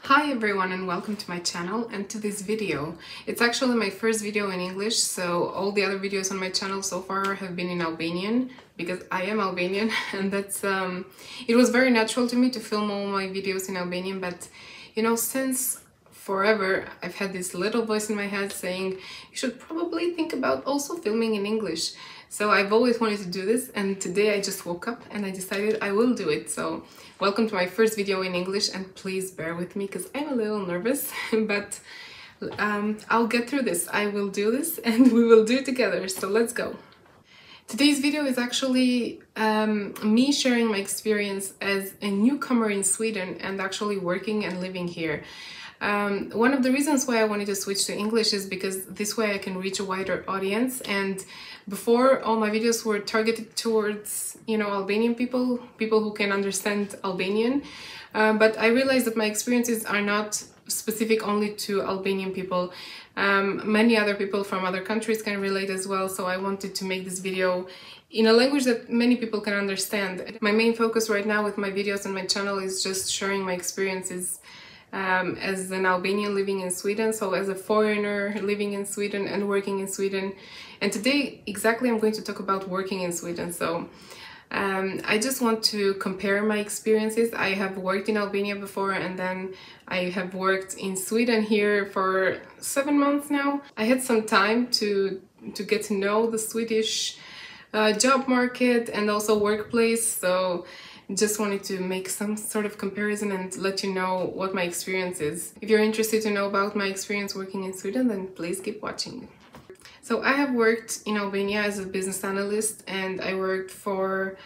Hi everyone and welcome to my channel and to this video. It's actually my first video in English, so all the other videos on my channel so far have been in Albanian because I am Albanian and that's it was very natural to me to film all my videos in Albanian, but you know, since forever I've had this little voice in my head saying you should probably think about also filming in English. So I've always wanted to do this, and today I just woke up and I decided I will do it. So welcome to my first video in English, and please bear with me because I'm a little nervous, but I'll get through this. I will do this and we will do it together. So let's go. Today's video is actually me sharing my experience as a newcomer in Sweden and actually working and living here. One of the reasons why I wanted to switch to English is because this way I can reach a wider audience, and before all my videos were targeted towards, you know, Albanian people who can understand Albanian, but I realized that my experiences are not specific only to Albanian people. Many other people from other countries can relate as well, so I wanted to make this video in a language that many people can understand. My main focus right now with my videos on my channel is just sharing my experiences as an Albanian living in Sweden, so as a foreigner living in Sweden and working in Sweden. And today exactly I'm going to talk about working in Sweden. So I just want to compare my experiences. I have worked in Albania before, and then I have worked in Sweden here for 7 months now. I had some time to get to know the Swedish job market and also workplace, so just wanted to make some sort of comparison and let you know what my experience is. If you're interested to know about my experience working in Sweden, then please keep watching. So I have worked in Albania as a business analyst, and I worked for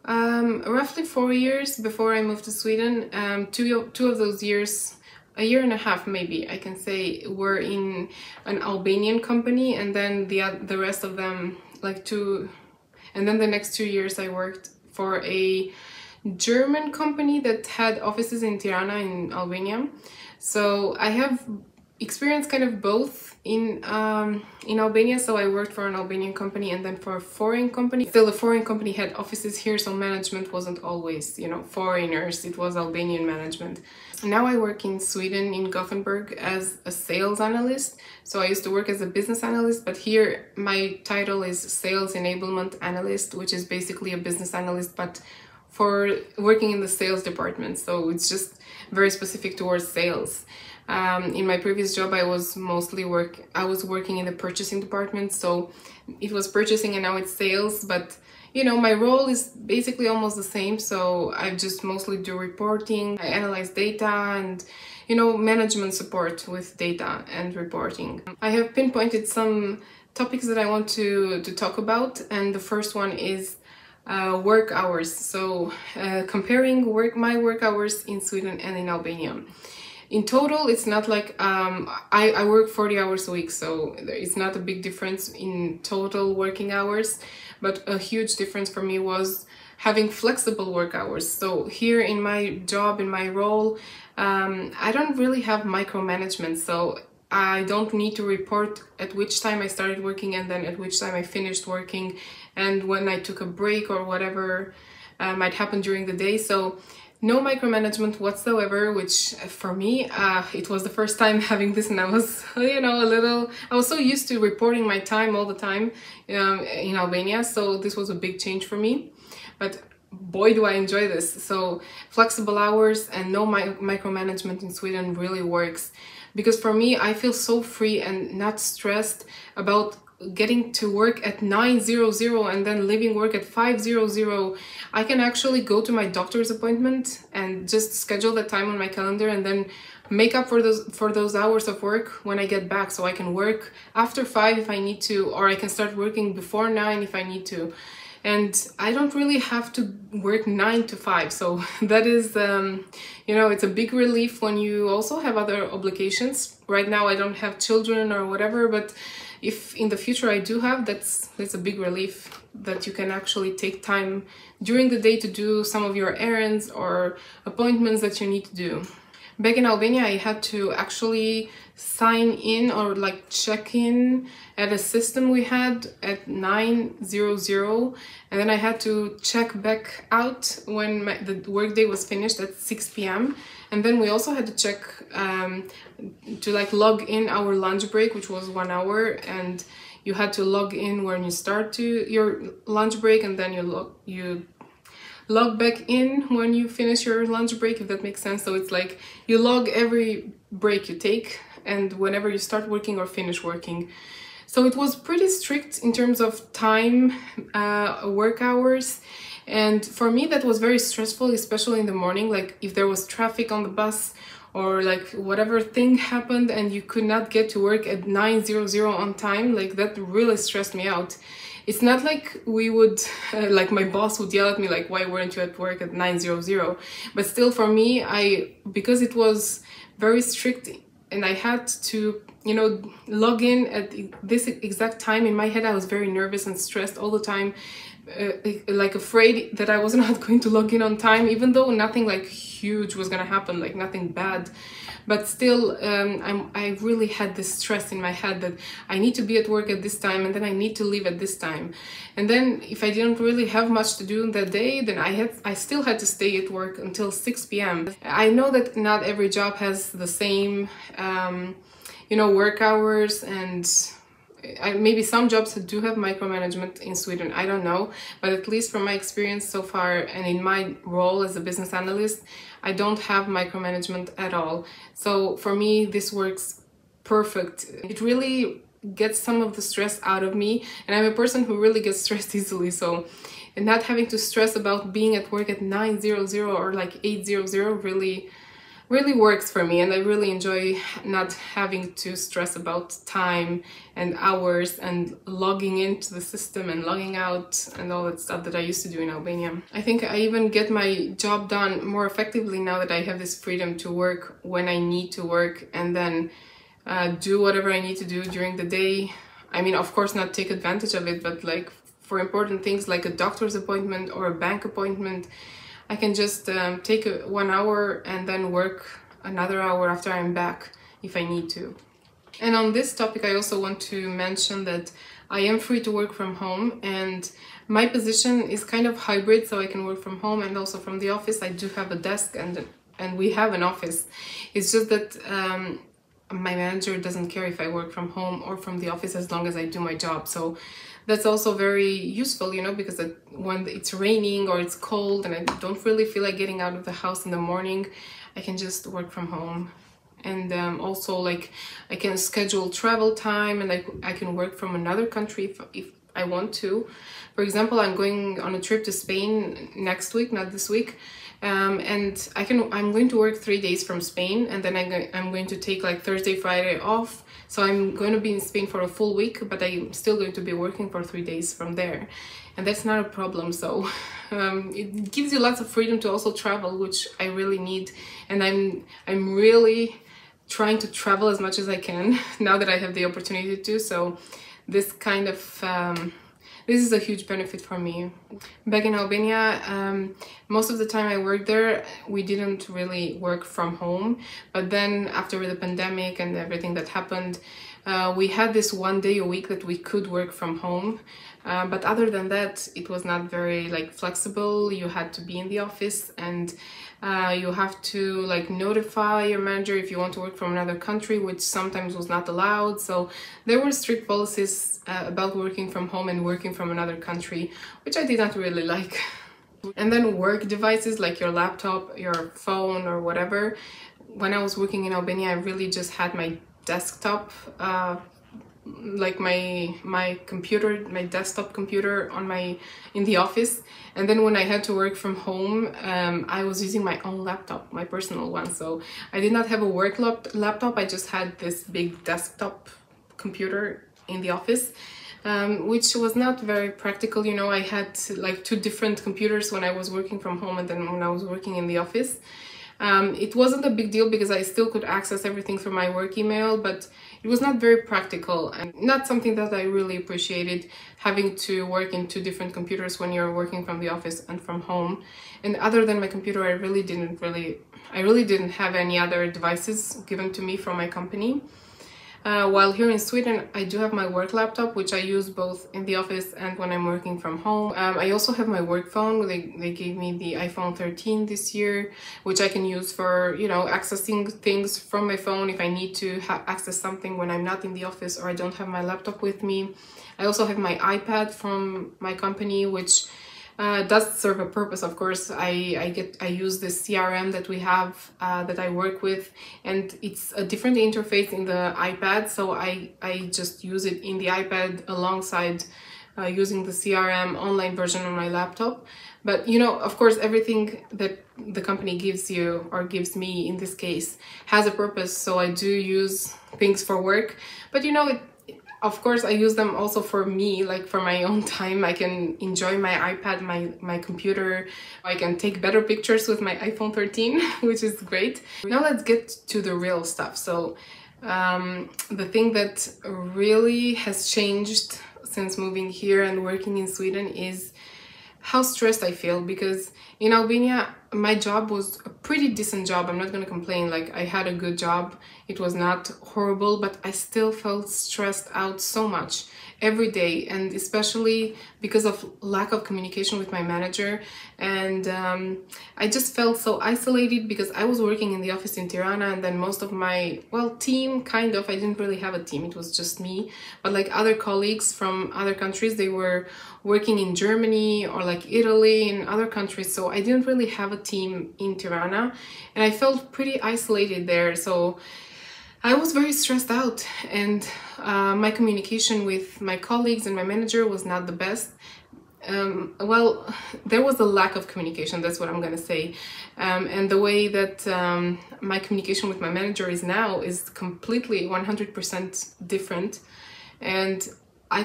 roughly 4 years before I moved to Sweden. Two of those years, a year and a half maybe, I can say, were in an Albanian company, and then the rest of them, like and then the next 2 years I worked for a German company that had offices in Tirana in Albania. So I have experienced kind of both in Albania. So I worked for an Albanian company and then for a foreign company. Still, the foreign company had offices here, so management wasn't always, you know, foreigners. It was Albanian management. Now I work in Sweden, in Gothenburg, as a sales analyst. So I used to work as a business analyst, but here my title is Sales Enablement Analyst, which is basically a business analyst, but for working in the sales department. So it's just very specific towards sales. In my previous job, I was working in the purchasing department, so it was purchasing and now it's sales, but you know, my role is basically almost the same. So I just mostly do reporting, I analyze data and, you know, management support with data and reporting. I have pinpointed some topics that I want to talk about, and the first one is work hours. So comparing my work hours in Sweden and in Albania. In total, it's not like I work 40 hours a week, so it's not a big difference in total working hours, but a huge difference for me was having flexible work hours. So here in my job, in my role, I don't really have micromanagement, so I don't need to report at which time I started working and then at which time I finished working and when I took a break or whatever might happen during the day. So no micromanagement whatsoever, which for me, it was the first time having this, and I was, you know, I was so used to reporting my time all the time in Albania, so this was a big change for me. But boy, do I enjoy this. So flexible hours and no micromanagement in Sweden really works. Because for me, I feel so free and not stressed about getting to work at 9:00 and then leaving work at 5:00. I can actually go to my doctor's appointment and just schedule the time on my calendar and then make up for those hours of work when I get back. So I can work after 5 if I need to, or I can start working before 9 if I need to. And I don't really have to work 9 to 5. So that is, you know, it's a big relief when you also have other obligations. Right now I don't have children or whatever, but if in the future I do have, that's a big relief that you can actually take time during the day to do some of your errands or appointments that you need to do. Back in Albania, I had to actually sign in or like check in at a system we had at 9:00, and then I had to check back out when the workday was finished at 6 p.m. And then we also had to check to like log in our lunch break, which was 1 hour, and you had to log in when you start to your lunch break, and then you log back in when you finish your lunch break, if that makes sense. So it's like you log every break you take and whenever you start working or finish working. So it was pretty strict in terms of time, work hours. And for me, that was very stressful, especially in the morning. Like if there was traffic on the bus or like whatever thing happened and you could not get to work at 9:00 on time, like that really stressed me out. It's not like we would, like my boss would yell at me like, why weren't you at work at 9:00? But still for me, because it was very strict and I had to, you know, log in at this exact time, in my head I was very nervous and stressed all the time, like afraid that I was not going to log in on time, even though nothing like huge was gonna happen, like nothing bad. But still, I really had this stress in my head that I need to be at work at this time and then I need to leave at this time. And then if I didn't really have much to do that day, then I still had to stay at work until 6 p.m. I know that not every job has the same, you know, work hours, and maybe some jobs do have micromanagement in Sweden, I don't know, but at least from my experience so far and in my role as a business analyst, I don't have micromanagement at all. So for me, this works perfect. It really gets some of the stress out of me, and I'm a person who really gets stressed easily, so not having to stress about being at work at 9:00 or like 8:00 really works for me, and I really enjoy not having to stress about time and hours and logging into the system and logging out and all that stuff that I used to do in Albania. I think I even get my job done more effectively now that I have this freedom to work when I need to work and then do whatever I need to do during the day. I mean, of course, not take advantage of it, but like for important things like a doctor's appointment or a bank appointment, I can just take 1 hour and then work another hour after I'm back if I need to. And on this topic, I also want to mention that I am free to work from home, and my position is kind of hybrid, so I can work from home and also from the office. I do have a desk and we have an office. It's just that my manager doesn't care if I work from home or from the office as long as I do my job. So that's also very useful, you know, because when it's raining or it's cold and I don't really feel like getting out of the house in the morning, I can just work from home. And also, like, I can schedule travel time, and I can work from another country if I want to. For example, I'm going on a trip to Spain next week, not this week, and I'm going to work 3 days from Spain, and then I'm going to take like Thursday, Friday off. So I'm going to be in Spain for a full week, but I'm still going to be working for 3 days from there, and that's not a problem. So it gives you lots of freedom to also travel, which I really need, and I'm really trying to travel as much as I can now that I have the opportunity to. So this kind of this is a huge benefit for me. Back in Albania, most of the time I worked there, we didn't really work from home. But then after the pandemic and everything that happened, we had this 1 day a week that we could work from home. But other than that, it was not very like flexible. You had to be in the office, and you have to like notify your manager if you want to work from another country, which sometimes was not allowed. So there were strict policies about working from home and working from another country, which I did not really like. And then work devices like your laptop, your phone, or whatever. When I was working in Albania, I really just had my desktop, like my computer, my desktop computer in the office. And then when I had to work from home, I was using my own laptop, my personal one. So I did not have a work laptop. I just had this big desktop computer in the office, which was not very practical. You know, I had like 2 different computers when I was working from home and then when I was working in the office. It wasn't a big deal because I still could access everything through my work email, but it was not very practical and not something that I really appreciated, having to work in 2 different computers when you're working from the office and from home. And other than my computer, I really didn't have any other devices given to me from my company. While here in Sweden, I do have my work laptop, which I use both in the office and when I'm working from home. I also have my work phone. They gave me the iPhone 13 this year, which I can use for, you know, accessing things from my phone if I need to access something when I'm not in the office or I don't have my laptop with me. I also have my iPad from my company, which does serve a purpose, of course. I use the CRM that we have, that I work with, and it's a different interface in the iPad, so I just use it in the iPad alongside using the CRM online version on my laptop. But you know, of course, everything that the company gives you, or gives me in this case, has a purpose, so I do use things for work. But you know, of course, I use them also for me, like for my own time. I can enjoy my iPad, my computer. I can take better pictures with my iPhone 13, which is great. Now let's get to the real stuff. So the thing that really has changed since moving here and working in Sweden is how stressed I feel, because in Albania my job was a pretty decent job. I'm not gonna complain, like I had a good job. It was not horrible, but I still felt stressed out so much every day, and especially because of lack of communication with my manager. And I just felt so isolated because I was working in the office in Tirana, and then most of my, well, team, kind of, I didn't really have a team, it was just me, but like other colleagues from other countries, they were working in Germany or like Italy and other countries, so I didn't really have a team in Tirana, and I felt pretty isolated there. So I was very stressed out, and my communication with my colleagues and my manager was not the best. Well, there was a lack of communication, that's what I'm gonna say. And the way that my communication with my manager is now is completely 100% different. And I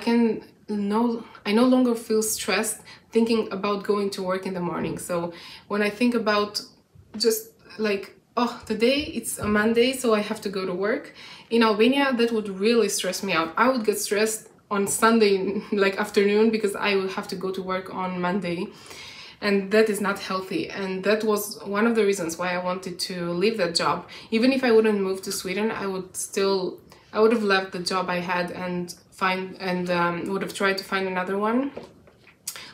no longer feel stressed thinking about going to work in the morning. So when I think about just like, oh, today it's a Monday, so I have to go to work. In Albania, that would really stress me out. I would get stressed on Sunday, like afternoon, because I would have to go to work on Monday. And that is not healthy. And that was one of the reasons why I wanted to leave that job. Even if I wouldn't move to Sweden, I would have left the job I had and would have tried to find another one.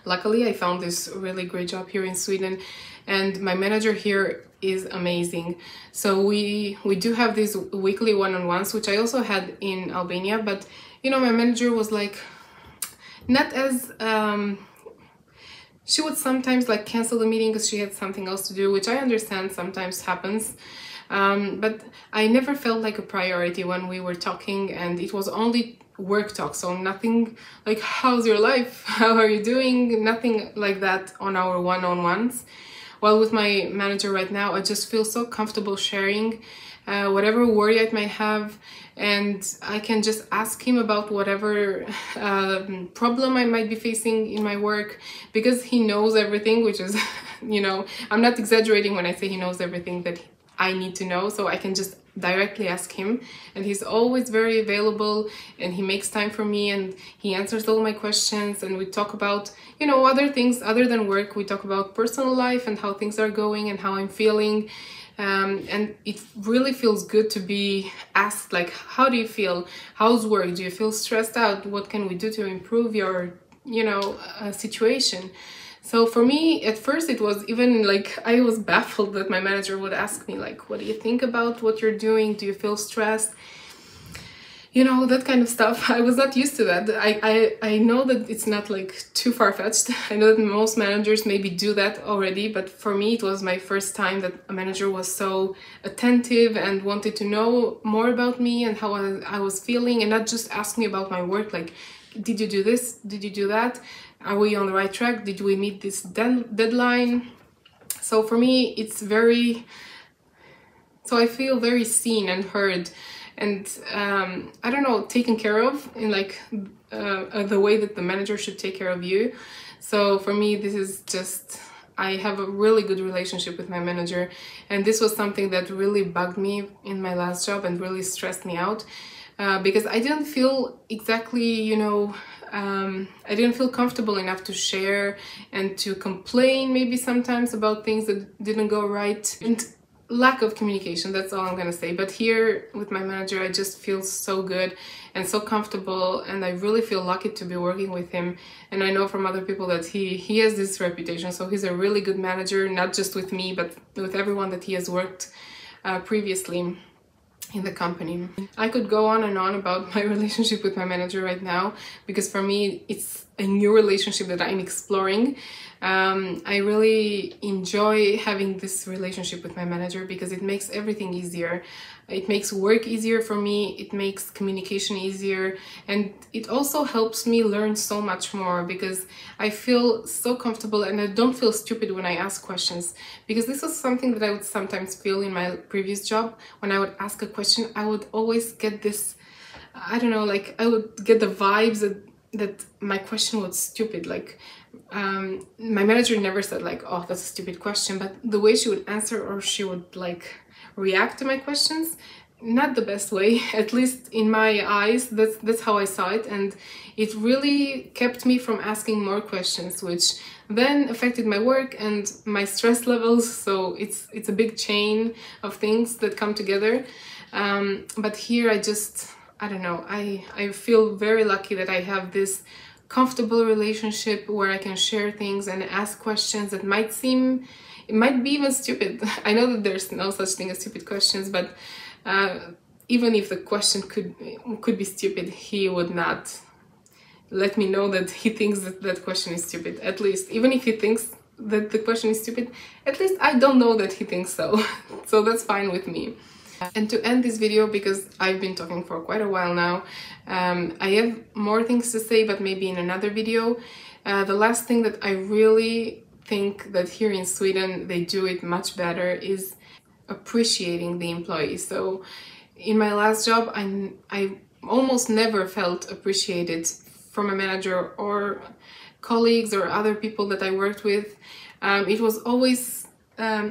Luckily, I found this really great job here in Sweden, and my manager here is amazing. So we do have these weekly one-on-ones, which I also had in Albania, but you know, my manager was like, not as she would sometimes like cancel the meeting because she had something else to do, which I understand sometimes happens. But I never felt like a priority when we were talking, and it was only work talk, so nothing like, how's your life, how are you doing, nothing like that on our one-on-ones. While with my manager right now, I just feel so comfortable sharing whatever worry I might have, and I can just ask him about whatever problem I might be facing in my work, because he knows everything, which is, you know, I'm not exaggerating when I say he knows everything that I need to know, so I can just directly ask him, and he's always very available, and he makes time for me, and he answers all my questions, and we talk about, you know, other things other than work. We talk about personal life and how things are going and how I'm feeling, and it really feels good to be asked, like, how do you feel, how's work, do you feel stressed out, what can we do to improve your, you know, situation. So for me, at first it was even like, I was baffled that my manager would ask me like, what do you think about what you're doing? Do you feel stressed? You know, that kind of stuff. I was not used to that. I know that it's not like too far-fetched. I know that most managers maybe do that already, but for me it was my first time that a manager was so attentive and wanted to know more about me and how I was feeling, and not just ask me about my work, like, did you do this? Did you do that? Are we on the right track? Did we meet this deadline? So for me, it's very, so I feel very seen and heard, and I don't know, taken care of in like the way that the manager should take care of you. So for me, this is just, I have a really good relationship with my manager, and this was something that really bugged me in my last job and really stressed me out. Because I didn't feel exactly, you know, I didn't feel comfortable enough to share and to complain maybe sometimes about things that didn't go right. And lack of communication, that's all I'm gonna say. But here with my manager, I just feel so good and so comfortable, and I really feel lucky to be working with him. And I know from other people that he has this reputation, so he's a really good manager, not just with me, but with everyone that he has worked previously in the company. I could go on and on about my relationship with my manager right now, because for me it's a new relationship that I'm exploring. I really enjoy having this relationship with my manager because it makes everything easier. It makes work easier for me, it makes communication easier, and it also helps me learn so much more because I feel so comfortable and I don't feel stupid when I ask questions. Because this is something that I would sometimes feel in my previous job. When I would ask a question, I would always get this, I don't know, like I would get the vibes that my question was stupid. Like my manager never said like, oh, that's a stupid question, but the way she would answer, or she would like react to my questions, not the best way, at least in my eyes. That's how I saw it, and it really kept me from asking more questions, which then affected my work and my stress levels. So it's a big chain of things that come together. But here I don't know, I feel very lucky that I have this comfortable relationship where I can share things and ask questions that might seem, it might be even stupid. I know that there's no such thing as stupid questions, but even if the question could be stupid, he would not let me know that he thinks that that question is stupid. At least, even if he thinks that the question is stupid, at least I don't know that he thinks so. So that's fine with me. And to end this video, because I've been talking for quite a while now, I have more things to say, but maybe in another video. The last thing that I really think that here in Sweden they do it much better is appreciating the employees. So in my last job, I almost never felt appreciated from a manager or colleagues or other people that I worked with. It was always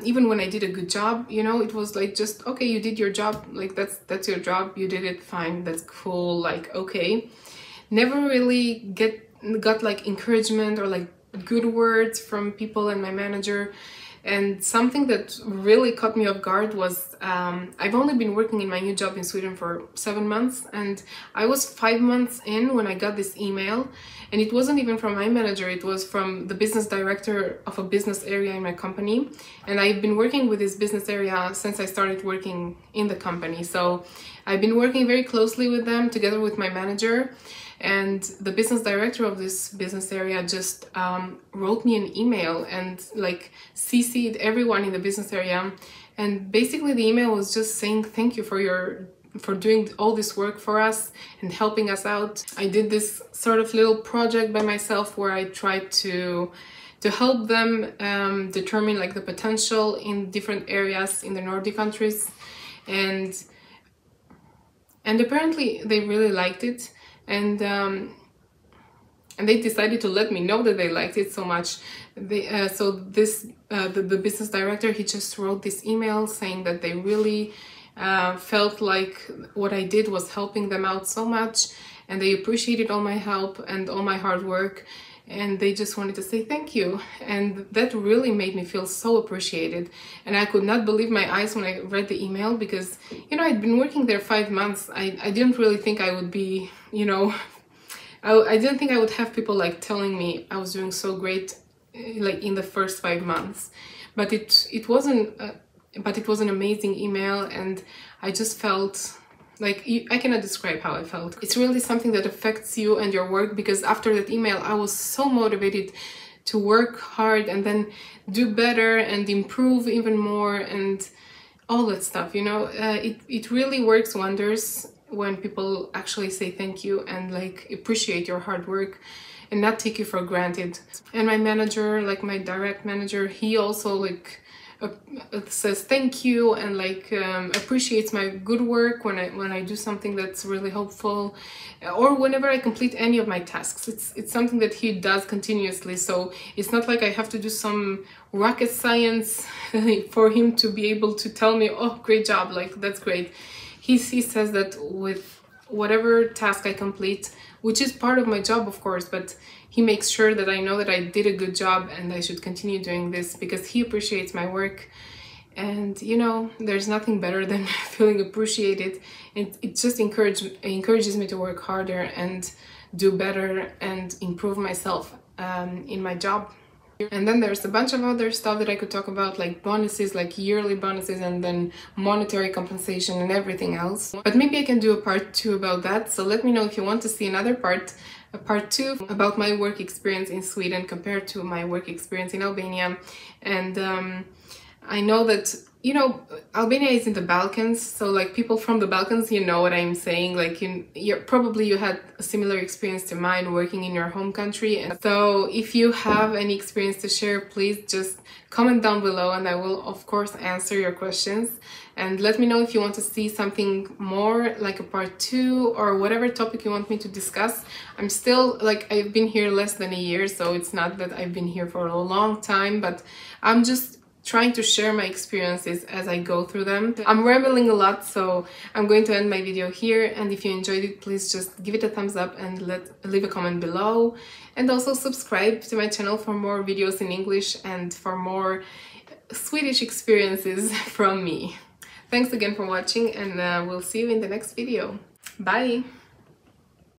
even when I did a good job, you know, it was like, just okay, you did your job, like that's your job, you did it, fine, that's cool, like okay. Never really got like encouragement or like good words from people and my manager. And something that really caught me off guard was I've only been working in my new job in Sweden for 7 months, and I was 5 months in when I got this email, and it wasn't even from my manager, it was from the business director of a business area in my company. And I've been working with this business area since I started working in the company, so I've been working very closely with them together with my manager. And the business director of this business area just wrote me an email and like CC'd everyone in the business area. And basically the email was just saying thank you for doing all this work for us and helping us out. I did this sort of little project by myself where I tried to help them determine like the potential in different areas in the Nordic countries. And apparently they really liked it. And they decided to let me know that they liked it so much. The business director, he just wrote this email saying that they really felt like what I did was helping them out so much, and they appreciated all my help and all my hard work, and they just wanted to say thank you. And that really made me feel so appreciated, and I could not believe my eyes when I read the email, because, you know, I'd been working there 5 months. I didn't really think I would be, you know, I didn't think I would have people like telling me I was doing so great like in the first 5 months. But it wasn't but it was an amazing email, and I just felt like, I cannot describe how I felt. It's really something that affects you and your work, because after that email I was so motivated to work hard and then do better and improve even more and all that stuff, you know. It really works wonders when people actually say thank you and like appreciate your hard work and not take you for granted. And my manager, like my direct manager, he also like says thank you and like appreciates my good work when I do something that's really helpful, or whenever I complete any of my tasks. It's something that he does continuously, so it's not like I have to do some rocket science for him to be able to tell me, oh, great job, like that's great. He says that with whatever task I complete, which is part of my job, of course, but he makes sure that I know that I did a good job and I should continue doing this, because he appreciates my work. And you know, there's nothing better than feeling appreciated. It just encourages me to work harder and do better and improve myself in my job. And then there's a bunch of other stuff that I could talk about, like bonuses, like yearly bonuses, and then monetary compensation and everything else. But maybe I can do a part 2 about that. So let me know if you want to see another part, a part 2 about my work experience in Sweden compared to my work experience in Albania. And I know that, you know, Albania is in the Balkans, so like people from the Balkans, you know what I'm saying, like probably you had a similar experience to mine working in your home country. And so if you have any experience to share, please just comment down below and I will of course answer your questions. And let me know if you want to see something more, like a part 2 or whatever topic you want me to discuss. I'm still, like, I've been here less than a year, so it's not that I've been here for a long time, but I'm just trying to share my experiences as I go through them. I'm rambling a lot, so I'm going to end my video here, and if you enjoyed it, please just give it a thumbs up and leave a comment below, and also subscribe to my channel for more videos in English and for more Swedish experiences from me. Thanks again for watching, and we'll see you in the next video. Bye!